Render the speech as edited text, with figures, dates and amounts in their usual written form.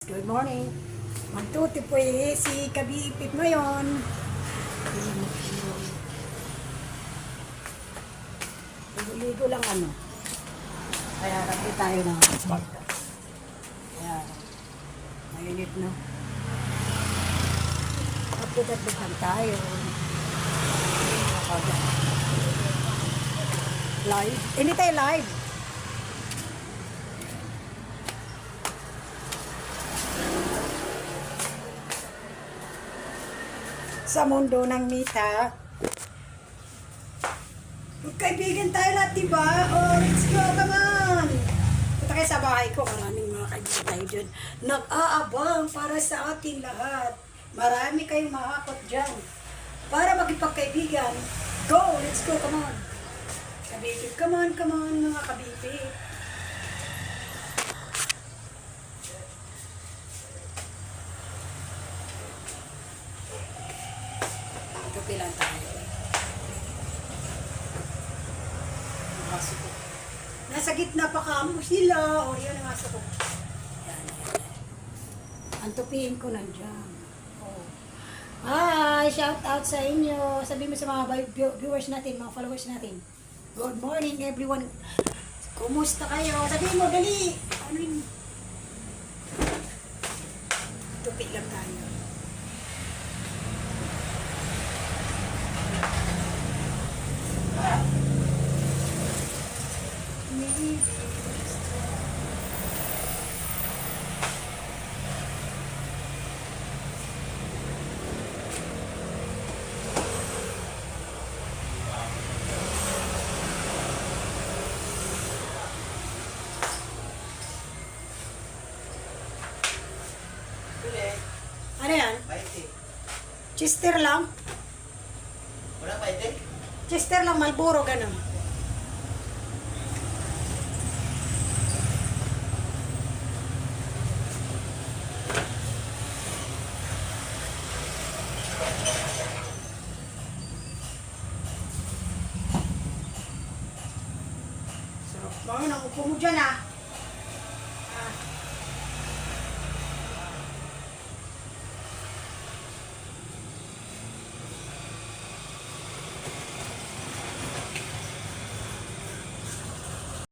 Good morning. Magtuti po si Kabipit ngayon. Ligo lang ano. Kaya rapi tayo ng spot. Kaya mainit no. Magputad-bukan tayo. Live. Hindi tayo live. Sa mundo ng Mita. Magkaibigan tayo lahat, diba? Oh, let's go, come on! Punta kayo sa bahay ko, maraming mga kaibigan tayo dyan. Nag-aabang para sa ating lahat. Marami kayong makakot dyan. Para magipagkaibigan. Go, let's go, come on! Kabibig, come on, mga kabibig. Kape lang tayo. Aso ko. Nasa gitna pa kamo sila. O, yan ang aso ko. Yan. Antupiin ko nandiyan. Oh. Hi! Shout out sa inyo. Sabi mo sa mga viewers natin, mga followers natin. Good morning everyone. Kumusta kayo? Sabi mo, dali. Ano yun? Tupi lang tayo. Ano yan? Chester lang? Wala pa ite? Chester lang, Marlboro, ganun. Sarap naman, ang upo mo dyan ah.